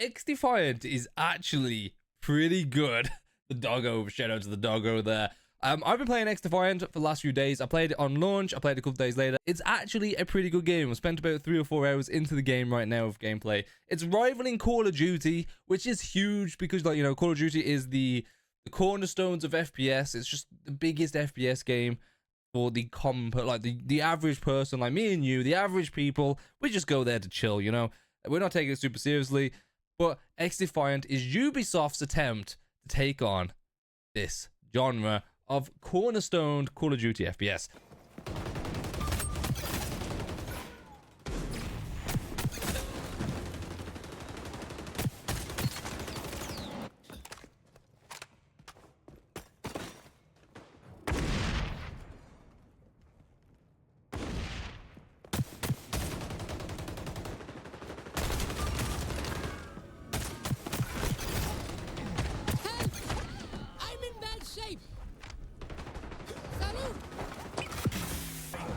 XDefiant is actually pretty good. The doggo, shout out to the doggo there. I've been playing XDefiant for the last few days. I played it on launch. I played it a couple days later. It's actually a pretty good game. I've spent about 3 or 4 hours into the game right now of gameplay. It's rivaling Call of Duty, which is huge because, like, you know, Call of Duty is the cornerstones of FPS. It's just the biggest FPS game for the common, like the average person, like me and you, the average people. We just go there to chill, you know. We're not taking it super seriously. But XDefiant is Ubisoft's attempt to take on this genre of cornerstone Call of Duty FPS.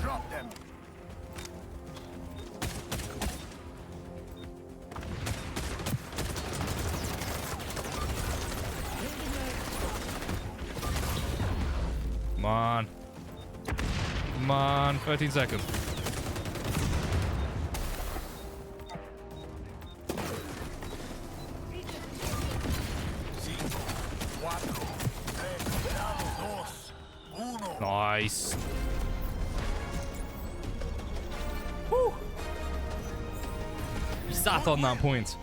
Drop them. Come on. Come on, 13 seconds. Nice. Woo. We sat on that point.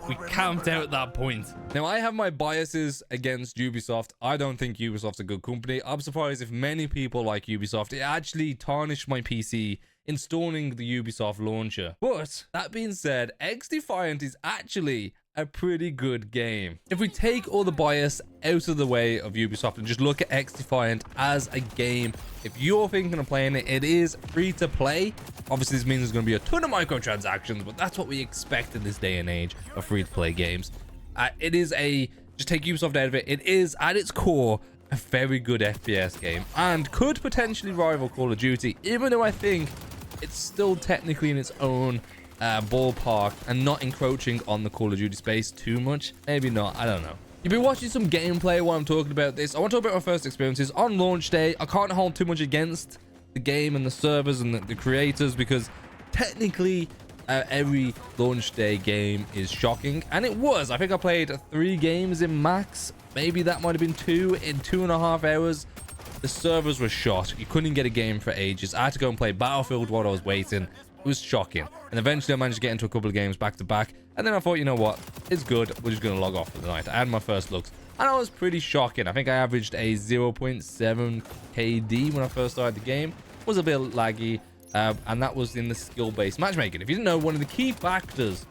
We camped out that point. Now, I have my biases against Ubisoft. I don't think Ubisoft's a good company. I'm surprised if many people like Ubisoft. It actually tarnished my PC installing the Ubisoft launcher. But that being said, XDefiant is actually a pretty good game. If we take all the bias out of the way of Ubisoft and just look at XDefiant as a game, if you're thinking of playing it, it is free to play. Obviously, this means there's going to be a ton of microtransactions, but that's what we expect in this day and age of free to play games. It is just take Ubisoft out of it, it is at its core a very good FPS game and could potentially rival Call of Duty, even though I think it's still technically in its own ballpark and not encroaching on the Call of Duty space too much. Maybe not, I don't know. You've been watching some gameplay while I'm talking about this. I want to talk about my first experiences on launch day. I can't hold too much against the game and the servers and the creators because technically every launch day game is shocking, and it was. I think I played 3 games in max. Maybe that might have been 2 in 2.5 hours. The servers were shot. You couldn't get a game for ages. I had to go and play Battlefield while I was waiting. It was shocking. And eventually I managed to get into a couple of games back to back. And then I thought, you know what? It's good. We're just going to log off for the night. I had my first looks. And I was pretty shocking. I think I averaged a 0.7 KD when I first started the game. It was a bit laggy. And that was in the skill-based matchmaking. If you didn't know, one of the key factors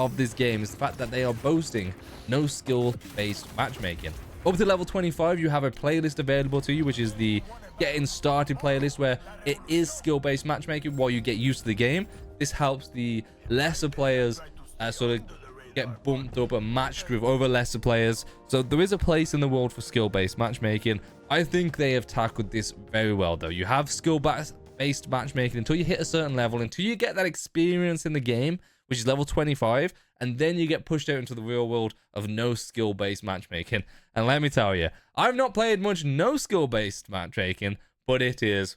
of this game is the fact that they are boasting no skill-based matchmaking. Up to level 25, you have a playlist available to you, which is the getting started playlist, where it is skill-based matchmaking while you get used to the game. This helps the lesser players sort of get bumped up and matched with other lesser players. So there is a place in the world for skill-based matchmaking. I think they have tackled this very well, though. You have skill-based matchmaking until you hit a certain level, until you get that experience in the game, which is level 25, and then you get pushed out into the real world of no skill-based matchmaking. And let me tell you, I've not played much no skill-based matchmaking, but it is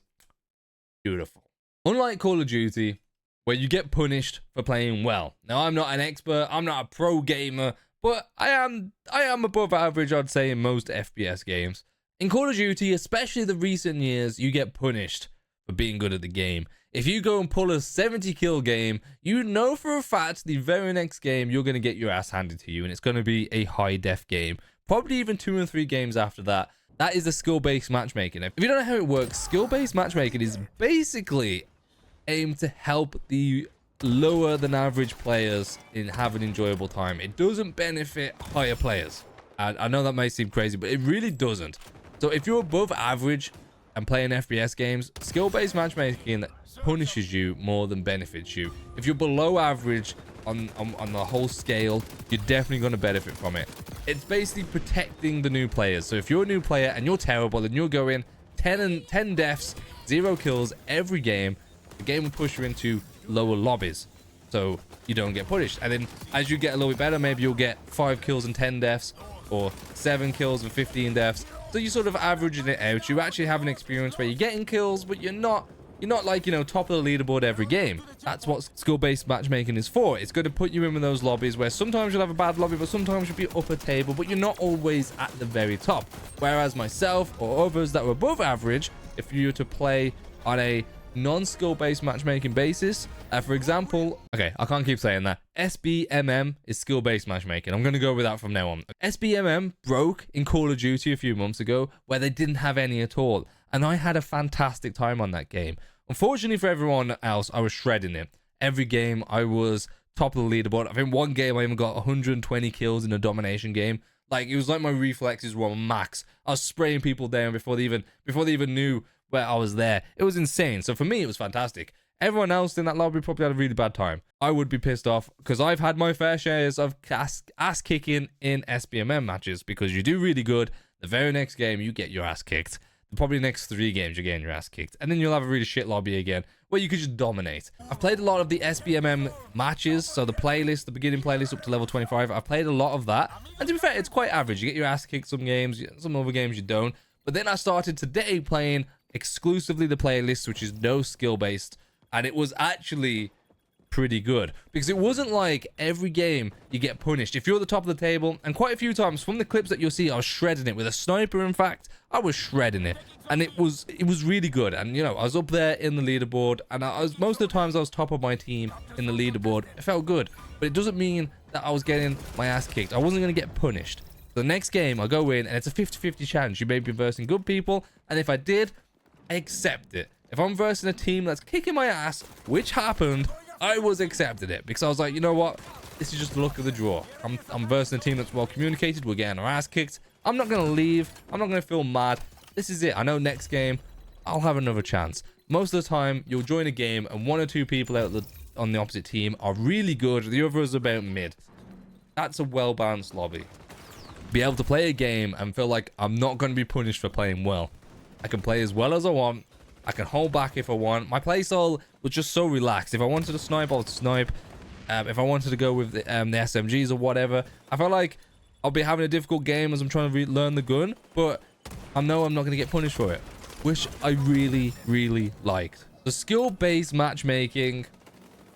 beautiful. Unlike Call of Duty, where you get punished for playing well. Now, I'm not an expert, I'm not a pro gamer, but I am above average, I'd say, in most FPS games. In Call of Duty, especially the recent years, you get punished for being good at the game. If you go and pull a 70 kill game, you know for a fact the very next game you're going to get your ass handed to you, and it's going to be a high def game. Probably even 2 or 3 games after that. That is the skill-based matchmaking. If you don't know how it works, skill-based matchmaking is basically aimed to help the lower than average players have an enjoyable time. It doesn't benefit higher players. And I know that may seem crazy, but it really doesn't. So if you're above average and playing FPS games, skill-based matchmaking punishes you more than benefits you. If you're below average on the whole scale, you're definitely going to benefit from it. It's basically protecting the new players. So if you're a new player and you're terrible and you're going 10 deaths, 0 kills every game, the game will push you into lower lobbies. so you don't get punished. And then as you get a little bit better, maybe you'll get 5 kills and 10 deaths, or 7 kills and 15 deaths. So you're sort of averaging it out. You actually have an experience where you're getting kills, but you're not like, you know, top of the leaderboard every game. That's what skill-based matchmaking is for. It's going to put you in those lobbies where sometimes you'll have a bad lobby, but sometimes you'll be upper table, but you're not always at the very top. Whereas myself or others that were above average, if you were to play on a non-skill based matchmaking basis, for example, okay, I can't keep saying that, SBMM is skill based matchmaking. I'm going to go with that from now on. SBMM broke in Call of Duty a few months ago where they didn't have any at all, and I had a fantastic time on that game. Unfortunately for everyone else, I was shredding it. Every game I was top of the leaderboard. I think one game I even got 120 kills in a domination game. Like, it was like my reflexes were on max. I was spraying people down before they even knew where I was there. It was insane. So for me, it was fantastic. Everyone else in that lobby probably had a really bad time. I would be pissed off because I've had my fair shares of ass kicking in SBMM matches, because you do really good. The very next game, you get your ass kicked. Probably next 3 games, you're getting your ass kicked. And then you'll have a really shit lobby again where you could just dominate. I've played a lot of the SBMM matches. So the playlist, the beginning playlist up to level 25. I've played a lot of that. And to be fair, it's quite average. You get your ass kicked some games, some other games you don't. But then I started today playing exclusively the playlist, which is no skill based, and it was actually pretty good, because it wasn't like every game you get punished if you're at the top of the table. And quite a few times from the clips that you'll see, I was shredding it with a sniper. In fact, I was shredding it, and it was really good. And you know, I was up there in the leaderboard, and most of the times I was top of my team in the leaderboard. It felt good, but it doesn't mean that I was getting my ass kicked. I wasn't going to get punished. The next game I go in and it's a 50-50 chance you may be versing good people, and if I did, I accept it. If I'm versing a team that's kicking my ass, which happened, I was accepting it, because I was like, you know what, this is just the luck of the draw. I'm versing a team that's well communicated. We're getting our ass kicked. I'm not gonna leave. I'm not gonna feel mad. This is it. I know next game I'll have another chance. Most of the time you'll join a game and 1 or 2 people on the opposite team are really good, the other is about mid. That's a well-balanced lobby. Be able to play a game and feel like I'm not going to be punished for playing well. I can play as well as I want. I can hold back if I want. My playstyle was just so relaxed. If I wanted to snipe, I would snipe. If I wanted to go with the SMGs or whatever, I felt like I'll be having a difficult game as I'm trying to learn the gun, but I know I'm not going to get punished for it, which I really, really liked. The skill-based matchmaking,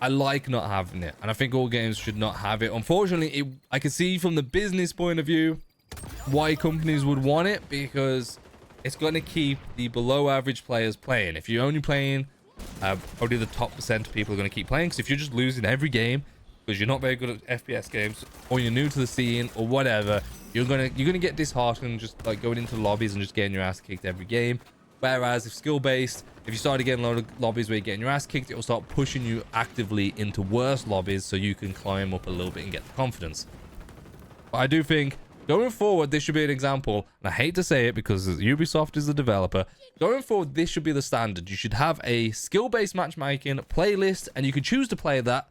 I like not having it, and I think all games should not have it. Unfortunately, I can see from the business point of view why companies would want it, because it's going to keep the below average players playing. If you're only playing, probably the top % of people are going to keep playing, because if you're just losing every game because you're not very good at FPS games, or you're new to the scene or whatever, you're gonna get disheartened just like going into lobbies and just getting your ass kicked every game. Whereas if skill based, if you started getting a lot of lobbies where you're getting your ass kicked, it will start pushing you actively into worse lobbies so you can climb up a little bit and get the confidence. But I do think going forward, this should be an example, and I hate to say it because Ubisoft is the developer. Going forward, this should be the standard. You should have a skill-based matchmaking playlist, and you can choose to play that.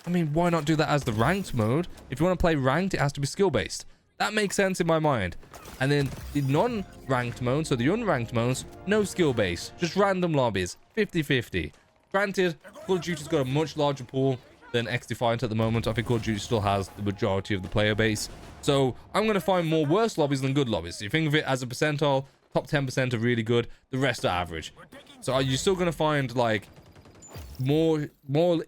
I mean, why not do that as the ranked mode? If you want to play ranked, it has to be skill-based. That makes sense in my mind. And then the non-ranked mode, so the unranked modes, no skill-based, just random lobbies, 50-50. Granted, Call of Duty's got a much larger pool than XDefiant at the moment. I think Call of Duty still has the majority of the player base. So I'm going to find more worse lobbies than good lobbies. So you think of it as a percentile, top 10% are really good, the rest are average. So are you still going to find like more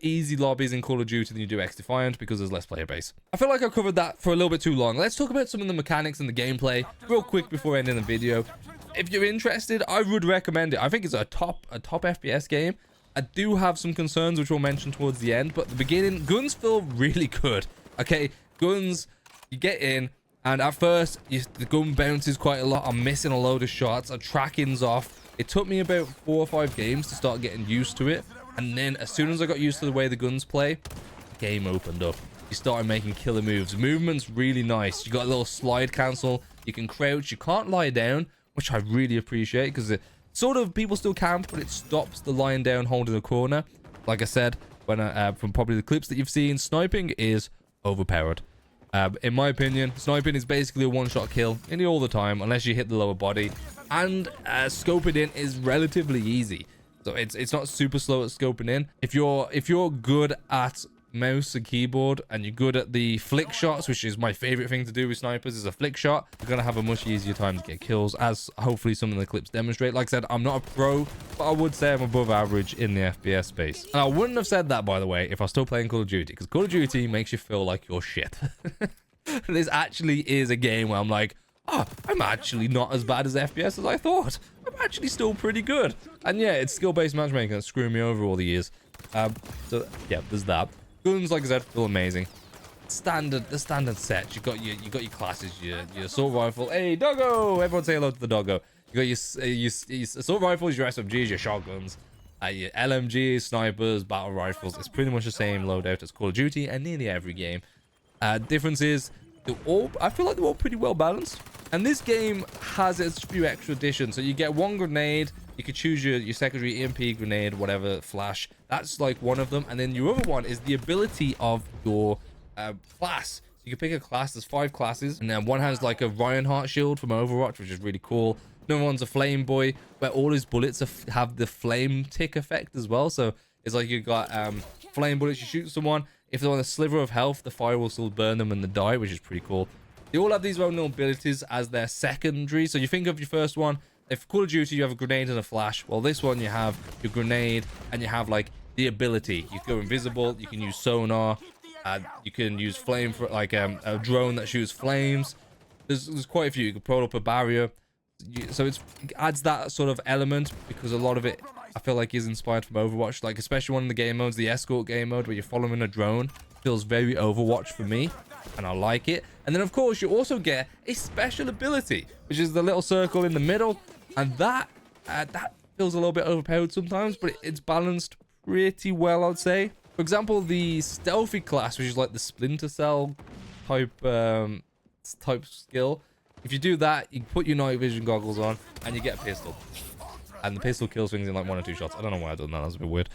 easy lobbies in Call of Duty than you do XDefiant, because there's less player base? I feel like I've covered that for a little bit too long. Let's talk about some of the mechanics and the gameplay real quick before ending the video. If you're interested, I would recommend it. I think it's a top FPS game. I do have some concerns which we'll mention towards the end, but the beginning, guns feel really good. Okay, guns, you get in, and at first the gun bounces quite a lot. I'm missing a load of shots, our tracking's off. It took me about 4 or 5 games to start getting used to it, and then as soon as I got used to the way the guns play, the game opened up. You started making killer moves. Movement's really nice. You got a little slide cancel, you can crouch, you can't lie down, which I really appreciate, because it sort of, people still camp, but it stops the lying down holding a corner. Like I said, when from probably the clips that you've seen, sniping is overpowered. In my opinion, sniping is basically a one-shot kill nearly all the time, unless you hit the lower body. And scoping in is relatively easy, so it's not super slow at scoping in. If you're good at mouse and keyboard, and you're good at the flick shots, which is my favorite thing to do with snipers, is a flick shot, you're gonna have a much easier time to get kills, as hopefully some of the clips demonstrate. Like I said, I'm not a pro, but I would say I'm above average in the FPS space. And I wouldn't have said that, by the way, if I was still playing Call of Duty, because Call of Duty makes you feel like you're shit. This actually is a game where I'm like, oh, I'm actually not as bad as FPS as I thought. I'm actually still pretty good. And yeah, it's skill-based matchmaking that's screwing me over all the years. So yeah, there's that. Guns, like I said, feel amazing. The standard set. You got your classes, your assault rifle. Hey, doggo! Everyone say hello to the doggo. You got your assault rifles, your SMGs, your shotguns, your LMGs, snipers, battle rifles. It's pretty much the same loadout as Call of Duty and nearly every game. Difference is, I feel like they're all pretty well balanced. And this game has its few extra additions. So you get one grenade. You could choose your secondary EMP grenade, whatever, flash. That's like one of them. And then your other one is the ability of your class. So you can pick a class. There's 5 classes. And then one has like a Reinhardt shield from Overwatch, which is really cool. Another one's a flame boy, where all his bullets have the flame tick effect as well. So it's like you've got flame bullets. You shoot someone. If they're on a sliver of health, the fire will still burn them and they die, which is pretty cool. They all have these own little abilities as their secondary. So you think of your first one. If Call of Duty, you have a grenade and a flash. Well, this one, you have your grenade and you have like the ability. You can go invisible. You can use sonar. You can use flame for like a drone that shoots flames. There's quite a few. You can pull up a barrier. So it adds that sort of element, because a lot of it I feel like is inspired from Overwatch, like especially one of the game modes, the escort game mode, where you're following a drone. Feels very Overwatch for me, and I like it. And then of course you also get a special ability, which is the little circle in the middle, and that feels a little bit overpowered sometimes, but it's balanced pretty well, I'd say. For example, the stealthy class, which is like the Splinter Cell type skill. If you do that, you put your night vision goggles on and you get a pistol. And the pistol kills things in like 1 or 2 shots. I don't know why I done that. That was a bit weird.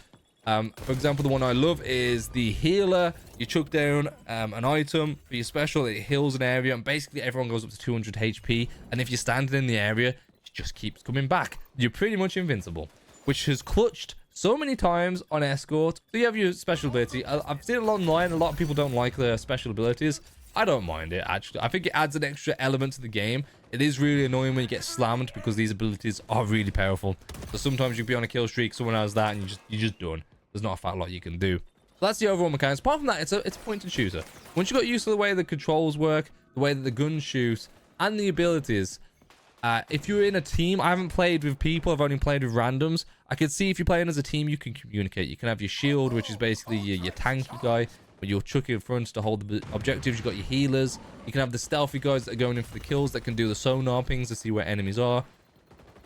For example, the one I love is the healer. You chuck down an item for your special. It heals an area, and basically everyone goes up to 200 HP. And if you're standing in the area, it just keeps coming back. You're pretty much invincible, which has clutched so many times on escort. So you have your special ability. I've seen it online. A lot of people don't like the special abilities. I don't mind it, actually. I think it adds an extra element to the game. It is really annoying when you get slammed, because these abilities are really powerful. So sometimes you'll be on a kill streak, someone has that, and you're just done. There's not a fat lot you can do. So that's the overall mechanics. Apart from that, it's a point and shooter. Once you got used to the way the controls work, the way that the guns shoot, and the abilities, if you're in a team, I haven't played with people, I've only played with randoms. I can see if you're playing as a team, you can communicate. You can have your shield, which is basically your tanky guy, but you're chucking in front to hold the objectives. You've got your healers. You can have the stealthy guys that are going in for the kills, that can do the sonar pings to see where enemies are,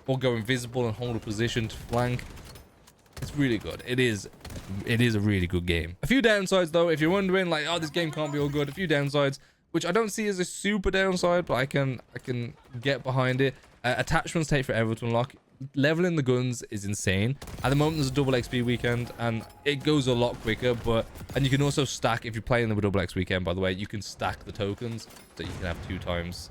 or go invisible and hold a position to flank. It's really good. It is a really good game. A few downsides though, if you're wondering like, oh, this game can't be all good. A few downsides, which I don't see as a super downside, but I can get behind it. Attachments take forever to unlock. Leveling the guns is insane. At the moment, there's a double XP weekend, and it goes a lot quicker. And you can also stack, if you're playing the double X weekend, by the way, you can stack the tokens, so you can have 2 times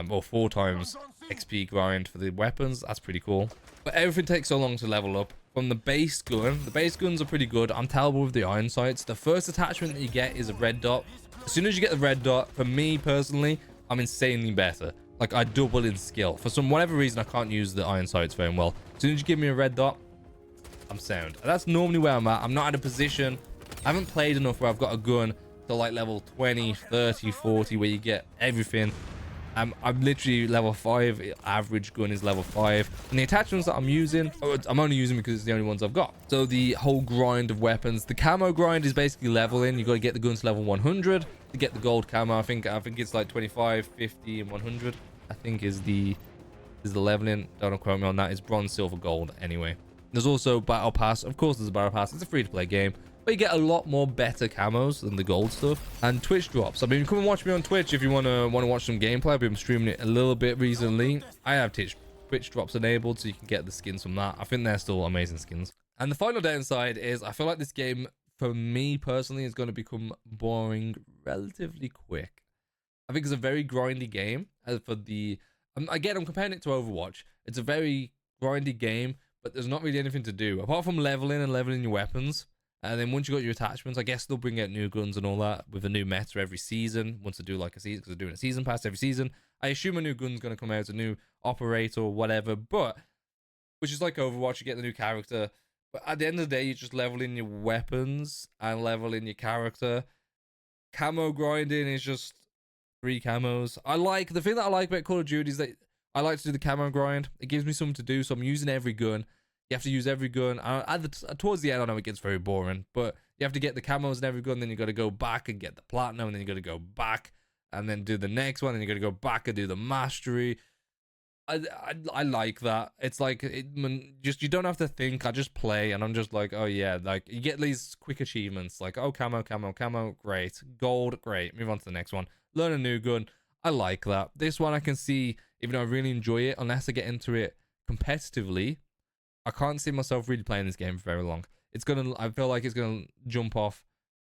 or 4 times XP grind for the weapons. That's pretty cool. But everything takes so long to level up. From the base gun, the base guns are pretty good. I'm terrible with the iron sights. The first attachment that you get is a red dot. As soon as you get the red dot, for me personally, I'm insanely better. Like, I double in skill. For whatever reason, I can't use the iron sights very well. As soon as you give me a red dot, I'm sound. And that's normally where I'm at. I'm not at a position. I haven't played enough where I've got a gun to like level 20, 30, 40, where you get everything. I'm literally level 5. Average gun is level 5. And the attachments that I'm using, I'm only using because it's the only ones I've got. So the whole grind of weapons, the camo grind is basically leveling. You got to get the guns to level 100 to get the gold camo. I think it's like 25, 50, and 100. I think is the leveling. Don't quote me on that. It's bronze, silver, gold. Anyway, there's also battle pass. Of course, there's a battle pass. It's a free-to-play game, but you get a lot more better camos than the gold stuff. And Twitch drops. I mean, come and watch me on Twitch if you want to watch some gameplay. I've been streaming it a little bit recently. I have Twitch drops enabled, so you can get the skins from that. I think they're still amazing skins. And the final downside is I feel like this game, for me personally, is going to become boring relatively quick. I think it's a very grindy game. As for again, I'm comparing it to Overwatch. It's a very grindy game, but there's not really anything to do apart from leveling and leveling your weapons. And then once you got your attachments, I guess they'll bring out new guns and all that with a new meta every season. Once they do like a season, because they're doing a season pass every season. I assume a new gun's going to come out, a new operator or whatever, but which is like Overwatch, you get the new character. But at the end of the day, you're just leveling your weapons and leveling your character. Camo grinding is just 3 camos. The thing that I like about Call of Duty is that I like to do the camo grind. It gives me something to do, so I'm using every gun. You have to use every gun. Towards the end, I know it gets very boring, but you have to get the camos in every gun, then you got to go back and get the platinum, and then you got to go back and then do the next one, and you got to go back and do the mastery. I like that. It's like you don't have to think. I just play, and I'm just like, oh yeah, like you get these quick achievements, like oh camo, great, gold, great. Move on to the next one. Learn a new gun. I like that. This one I can see, even though I really enjoy it, unless I get into it competitively, I can't see myself really playing this game for very long. I feel like it's gonna jump off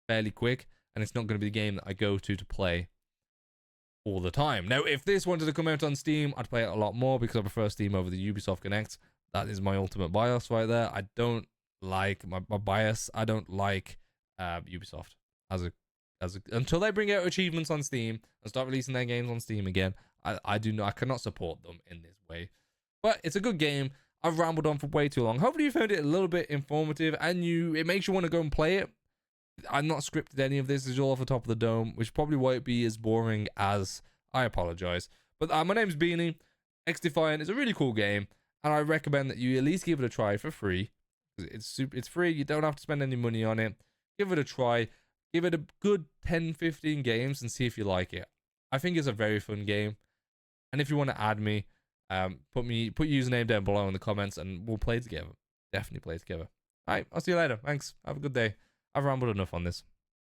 fairly quick, and it's not gonna be the game that I go to play all the time. Now, if this wanted to come out on Steam, I'd play it a lot more because I prefer Steam over the Ubisoft Connect. That is my ultimate bias right there. I don't like my bias. I don't like Ubisoft until they bring out achievements on Steam and start releasing their games on Steam again. I cannot support them in this way. But it's a good game. I've rambled on for way too long. Hopefully you found it a little bit informative and it makes you want to go and play it. I'm not scripted any of this. It's all off the top of the dome, which probably won't be as boring as I apologize. But my name's Beanny. XDefiant is a really cool game, and I recommend that you at least give it a try for free. It's free. You don't have to spend any money on it. Give it a try. Give it a good 10-15 games and see if you like it. I think it's a very fun game. And if you want to add me, put your username down below in the comments and we'll play together. Definitely play together. All right, I'll see you later. Thanks. Have a good day. I've rambled enough on this.